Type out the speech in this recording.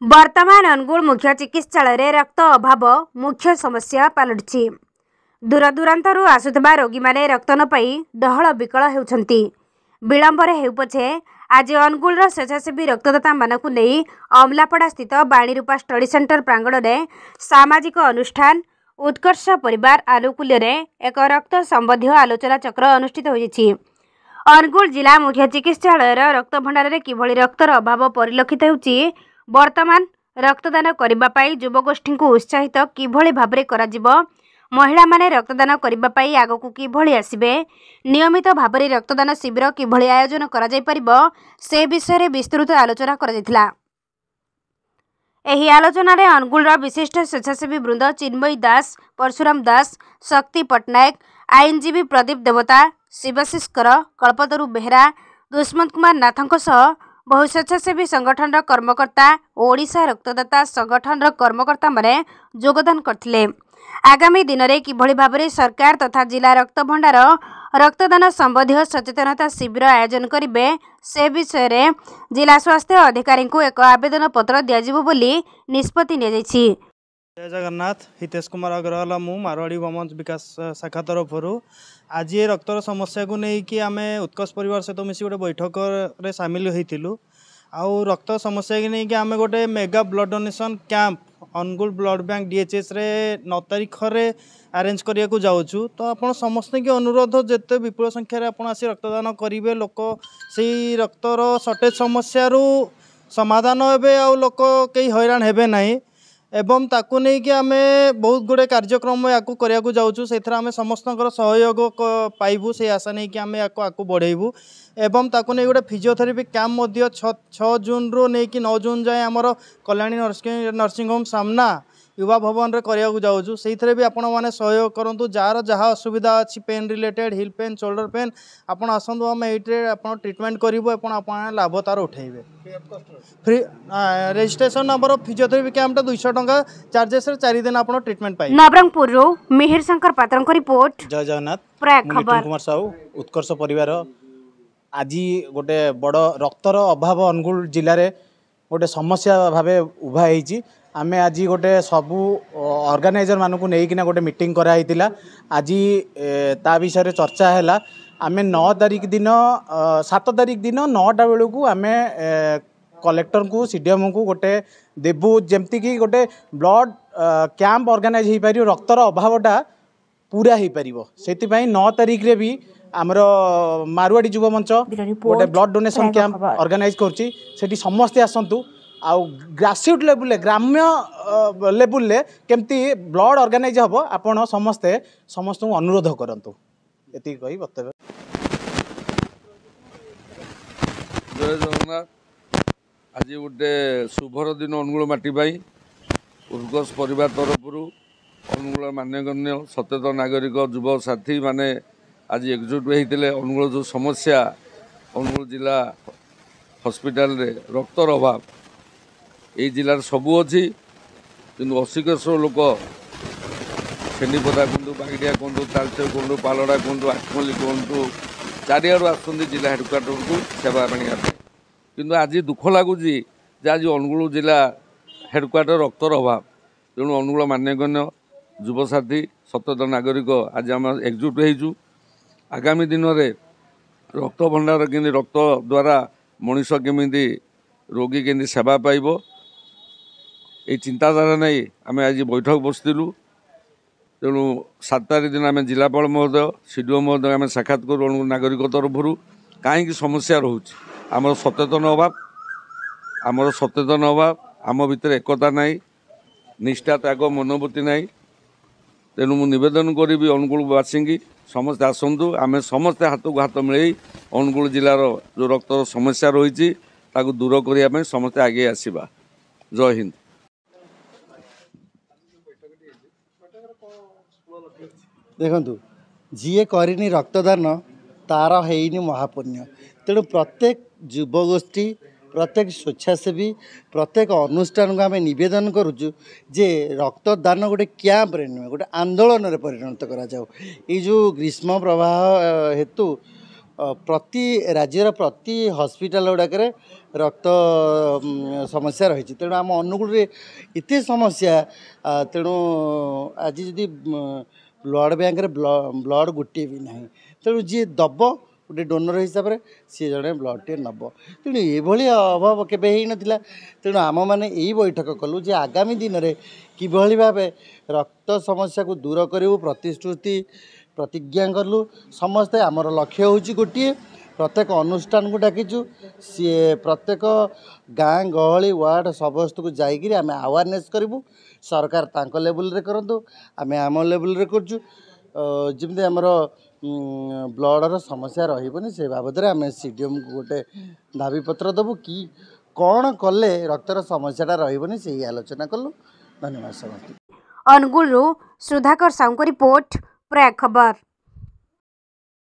वर्तमान अनुगुल मुख्य चिकित्सालय रक्त अभाव मुख्य समस्या पलटि दूरदूरांतरू आसुवा रोगी मैंने रक्त न पाई डहल विकल होती विलंबर हो पछे आज अनुगुल स्वेच्छासेवी रक्तदाता मानक नहीं अमलापड़ा स्थित बाणीरूपा स्टडी सेंटर प्रांगण में सामाजिक अनुष्ठान उत्कर्ष परिवार आनुकूल्य एक रक्त संबंधी आलोचना चक्र अनुष्ठित होती। अनुगुल जिला मुख्य चिकित्सालय रक्त भंडार में किभली रक्तर अभाव परिलक्षित होती वर्तमान रक्तदान करने युवगोष्ठी को उत्साहित किभली भाव में महिला माने रक्तदान करने आगक किभली आसबे नियमित भाव में रक्तदान शिविर किभली आयोजन करा जाय परिबो से विषय में विस्तृत आलोचना करा जायतिला। एही आलोचना रे अनुगुल विशिष्ट स्वेच्छासेवी वृंद चिन्मयी दास परशुराम दास शक्ति पट्टनायक आईनजीवी प्रदीप देवता शिवाशीष कर कल्पतरु बेहरा दुष्मंत कुमार नाथों सह बहु स्वेच्छासेवी संगठन कर्मकर्ता ओडिशा रक्तदाता संगठन कर्मकर्ता माने योगदान करथिले। आगामी दिन में किभली भाव में सरकार तथा जिला रक्त भंडार रक्तदान संबंधी सचेतनता शिविर आयोजन करेंगे से विषय में जिला स्वास्थ्य अधिकारी को एक आवेदन पत्र दिज्व निष्पत्ति नि। जय जगन्नाथ हितेश कुमार अग्रवाल मु मारवाड़ी वमंच विकास शाखा तरफ आज ये रक्तर समस्या को लेकिन आम उत्कर्ष परिवार सहित मिसी गोटे बैठक रे सामिल होइतिलु। आउ रक्त समस्या की नहीं कि आम गोटे mega blood donation camp Angul blood bank DHS रे 9 तारीख रे अरेंज करिया को जाऊँ। तो आप समस्त की अनुरोध जिते विपुल संख्यार आप आसी रक्तदान करेंगे लोक से रक्तर सर्टेज समस्या समाधान हे आ लोक कई हैरान हेबे नहीं एवं ताकू नहीं कि आम बहुत गुड़े कार्यक्रम या करने जाऊँ से आम समस्त सहयोग पाइबू से आशा नहीं कि आम या बढ़ेबू एवं ताकू नहीं गोटे फिजियोथेरापी कैंप 6 जून रू नहीं कि 9 जून जाए आमर कल्याणी नर्सिंग होम सामना युवा भवन रे करने जाऊँ से भी आपण मैंने सहयोग करूँ जार जहाँ असुविधा अच्छी pain related heel pain shoulder pain आपड़ आसतु आम ये ट्रिटमेंट करूँ लाभ तार उठेबे free registration number physiotherapy camp 200 टंका चार्जेस 4 दिन आप ट्रिटमेंट पाइबे। नवरंगपुर मिहिर शंकर पात्र रिपोर्ट जय जगन्नाथ खबर कुमार साहू उत्कर्ष परिवार आज गोटे बड़ रक्तर अभाव अनुगुल जिले में गोटे समस्या भाव उभा होती आम आज गोटे सबू ऑर्गेनाइजर मानक नहीं गोटे मीटिंग कराई आज ता विषय चर्चा है आम 9 तारीख दिन 7 तारीख दिन 9टा बेलू आम कलेक्टर को सीडीएम को गोटे देबू जमती कि गोटे ब्लड कैंप ऑर्गेनाइज हो पार रक्तर अभावटा पूरा हो पार से 9 तारीख रे भी आमर मारवाड़ी युव मंच गोटे ब्लड डोनेशन कैंप ऑर्गेनाइज कर समस्ते आसतु आउ ग्रासरूट लेवल ग्राम्य लेवल केमती ब्लड ऑर्गेनाइज हम आपण समस्ते समस्त अनुरोध करंतु एति कही बतबे। जय जगन्नाथ आज गोटे शुभर दिन अनुगुल माटी उत्कर्ष परिवार तरफ अनुगुल मान्यगण्य सचेतन नागरिक युव साथी माने आज एकजुट होते अनुगुल जो समस्या अनुगुल जिला हॉस्पिटल रे रक्तर अभाव ये जिलार सबू अच्छी किंतु 80 लोक छेनीपदा कहतु बागड़िया कहतु तालचेर कहतु पालड़ा कहतु आठमल्ली कहतु चारिआड़ आसुँच जिला हेडक्वार्टर को सेवा पाने किंतु आज दुख लगुच आज अनुगुल जिला हेडक्वार्टर रक्तर अभाव तेणु अनुगुल मान्यगण्य युवसाथी सचेतन नागरिक आज आम एकजुट होइचु आगामी दिन में रक्त भंडार केमी रक्त द्वारा मनीष केमी रोगी केमी सेवा पाइब ये चिंताधारा नहीं आम आज बैठक बसलु तेणु 7 तारीख दिन आम जिलापाल महोदय सीडीओ महोदय आम साक्षात करूँ नागरिक तरफ कहीं समस्या रोच आमर सचेतन अभाव आम भितर एकता नहीं निष्ठा त्याग मनोवृत्ति नहीं तेणु मु निवेदन करी अनुगुलवासी की समस्ते आसतु आम समस्ते हाथ को हाथ मिले अनुगुल जिलार जो रक्तर समस्या रही दूर करने समस्ते आगे आसवा। जय हिंद। देखु जी करनी रक्तदान तार है महापुण्य तेणु प्रत्येक युवगोष्ठी प्रत्येक स्वेच्छासेवी प्रत्येक अनुष्ठान को आम नवेदन करुचु जे रक्तदान गोटे कैंप नुहे गोटे आंदोलन में परिणत करा जाऊ। ये जो ग्रीष्म प्रवाह हेतु प्रति राज्यर प्रति हस्पिटाल गुड़ाक रक्त समस्या रही तेणु आम अनुगुल एत समस्या तेणु आज जदि ब्लड बैंक ब्लड गोटे भी ना तेणु जी दब गोटे डोनर हिसाब से सी जड़े ब्लड टे नब तेणु ये अभाव केवे ना तेणु आम मैंने यही बैठक कलु जे आगामी दिन में किभली भाव रक्त समस्या को दूर करूँ प्रतिश्रुति प्रतिज्ञा कलु समस्ते आमर लक्ष्य होची गोटे प्रत्येक अनुष्ठान को डाकिचु सी प्रत्येक गाँ गहली वार्ड समस्त को जाकि आम अवेयरनेस करूँ सरकार तांको लेवल रे करंतु आम आम लेवल रे करचु जमी आमर ब्लडर समस्या रही से बाबद आम सीडीएम को गोटे दाबीपत्र देवु कि कौन कले रक्तर समस्याटा रही से आलोचना कलु। धन्यवाद समस्त। अनुगुल सुधाकर साहू को रिपोर्ट प्रयाग खबर।